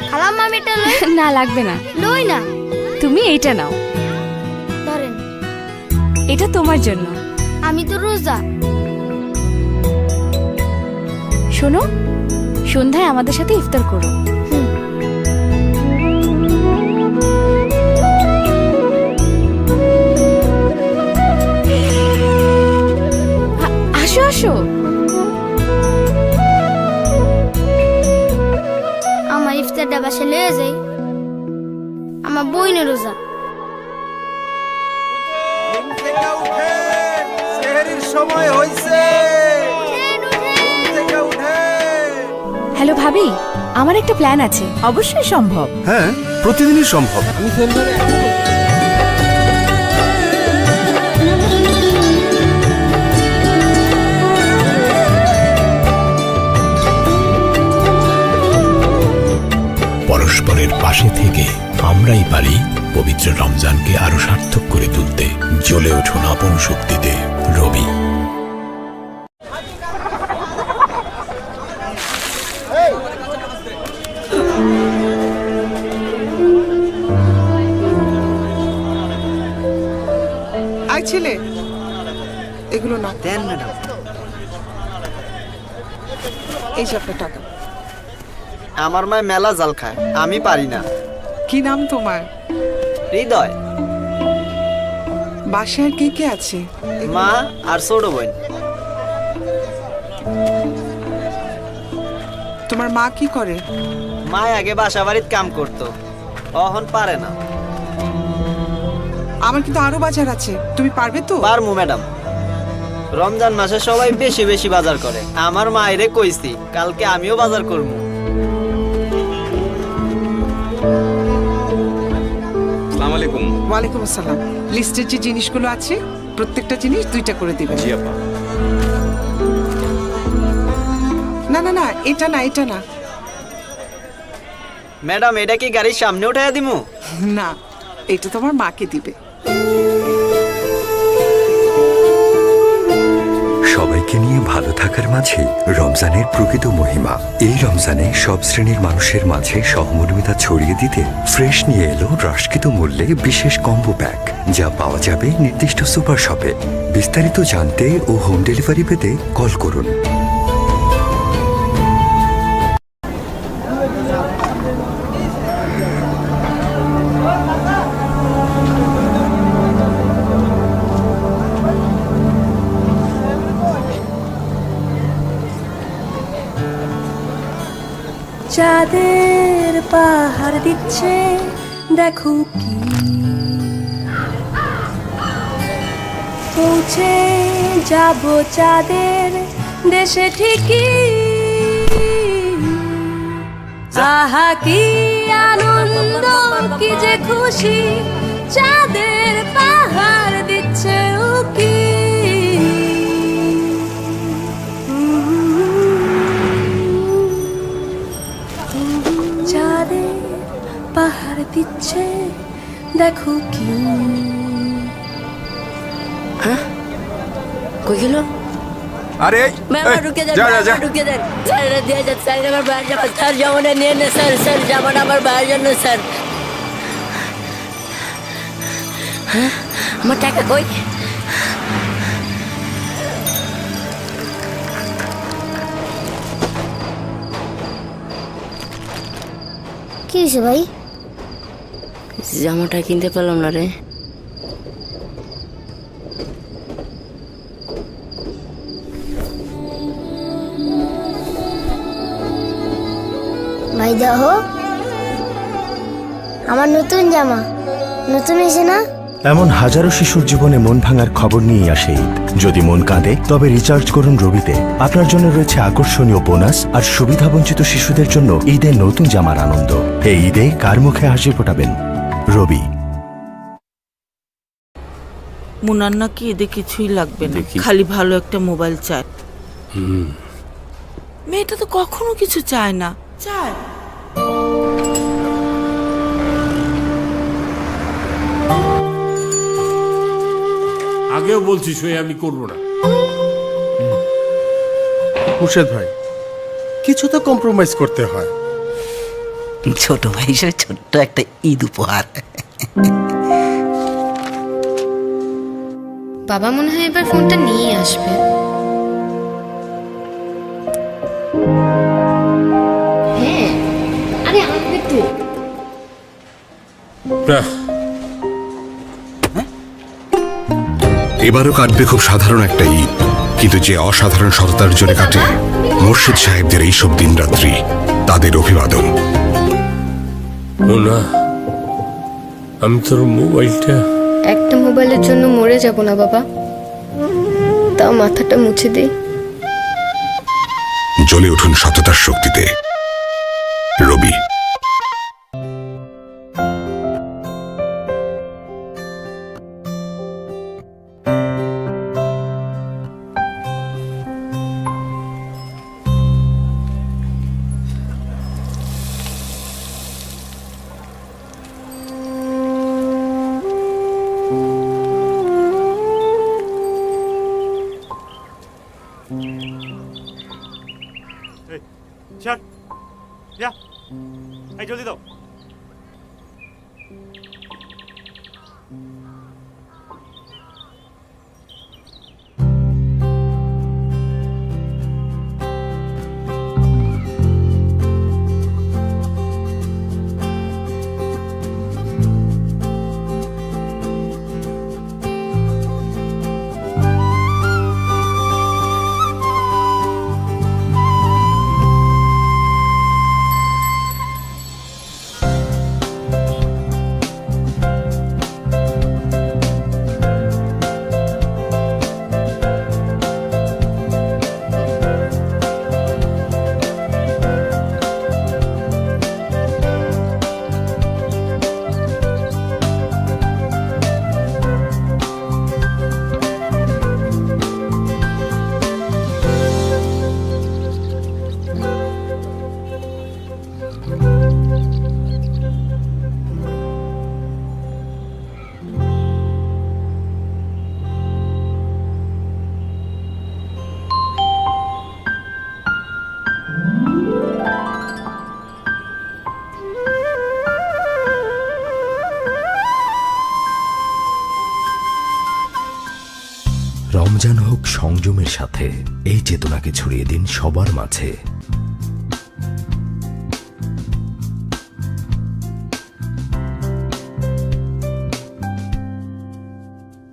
খালাম্মা আমি এটা লই। না লাগবে না, লই না। তুমি এইটা নাও, ধরেন। এটা তোমার জন্য। আমি তো রোজা। শোনো, সন্ধ্যায় আমাদের সাথে ইফতার করো। আসো আসো। আমার ইফতারটা বাসায় লয়ে যাই। আমার বইনের রোজা। ঘুম থেকে উঠেন, সেহরির সময় হইছে। ঘুম থেকে উঠেন। হ্যালো ভাবি, আমার একটা প্ল্যান আছে। অবশ্যই সম্ভব। হ্যাঁ, প্রতিদিনই সম্ভব। আমি সেলভারে পরস্পরের পাশে থেকে আমরাই পারি পবিত্র রমজানকে আরো সার্থক করে তুলতে। জ্বলে উঠুন আপন শক্তিতে। রবি। আই ছেলে, এগুলো না। দেন ম্যাডাম। এই যে আপনার টাকা। আমার মায় মেলা জাল খায়, আমি পারি না। কি নাম তোমার? হৃদয়। বাসায় কে কে আছে? মা আর ছোট বোন। তোমার মা কি করে? মা আগে বাসা বাড়িতে কাম করতো, অহন পারে না। আমার কিন্তু আরো বাজার আছে, তুমি পারবে তো? পারমু ম্যাডাম। রমজান মাসে সবাই বেশি বেশি বাজার করে, আমার মায়েরে কইছি কালকে আমিও বাজার করবো। আসসালামু আলাইকুম। ওয়ালাইকুম আসসালাম। লিস্টের যে জিনিসগুলো আছে প্রত্যেকটা জিনিস 2টা করে দিবেন। জি আপা। না না না, এটা না, এটা না। ম্যাডাম এটা কি গাড়ির সামনে উঠাইয়া দিমু? না, এটা তোমার মাকে দিবে। সবাইকে নিয়ে ভালো থাকার মাঝে রমজানের প্রকৃত মহিমা। এই রমজানে সব শ্রেণীর মানুষের মাঝে সহমর্মিতা ছড়িয়ে দিতে ফ্রেশ নিয়ে এলো হ্রাসকৃত মূল্যে বিশেষ কম্বো প্যাক, যা পাওয়া যাবে নির্দিষ্ট সুপার শপে। বিস্তারিত জানতে ও হোম ডেলিভারি পেতে কল করুন। চাঁদের পাহাড় দিচ্ছে দেখো কি, পৌঁছে যাব চাঁদের দেশে ঠিকই। আহা কি আনন্দ, কি যে খুশি, চাঁদের পাহাড় দিচ্ছে উকি। চাঁদের পাহাড় দিচ্ছে দেখো কি। হ্যাঁ, কই গেল? আরে ম্যাম ঢুকে দেন, ঢুকে দেন। স্যার দিয়ে যান, স্যার আমার বাইরে যাবেন। স্যার জামাটা নিয়ে নেন স্যার, স্যার জামাটা আমার বাইরের জন্য স্যার। হ্যাঁ, আমার টাকা কই? কি হয়েছে ভাই? জামাটা কিনতে পারলাম না রে। ভাই দেখো, আমার নতুন জামা নতুন এসে না। এমন হাজারো শিশুর জীবনে মন ভাঙার খবর নিয়ে আসে ঈদ। যদি মন কাঁদে তবে রিচার্জ করুন রবিতে। আপনার জন্য রয়েছে আকর্ষণীয় বোনাস আর সুবিধাবঞ্চিত শিশুদের জন্য ঈদের নতুন জামার আনন্দ। এই ঈদে কার মুখে হাসি ফোটাবেন? রবি। মুনার নাকি এদের কিছুই লাগবে না, খালি ভালো একটা মোবাইল চায়। মেয়েটা তো কখনো কিছু চায় না। চায় আগেও বলছি সই আমি করব না। মুর্শেদ ভাই, কিছু তো কম্প্রোমাইজ করতে হয়। ছোট ভাই হিসেবে ছোট্ট একটা ঈদ উপহার। বাবা মনে হয় এবার ফোনটা নিয়ে আসবে। হ্যাঁ, আরে আসবে তো। এবারও কাটবে খুব সাধারণ একটা ঈদ, কিন্তু যে অসাধারণ সততার জোরে কাটে মুর্শিদ সাহেবদের এইসব দিনরাত্রি, তাদের অভিবাদন। না, আমি তোর মোবাইলটা একটা মোবাইলের জন্য মরে যাব না বাবা, তাও মাথাটা মুছে দিই। জ্বলে উঠুন সততার শক্তিতে। রবি। জলদি দাও। রমজান হোক সংযমের সাথে, এই চেতনাকে ছড়িয়ে দিন সবার মাঝে।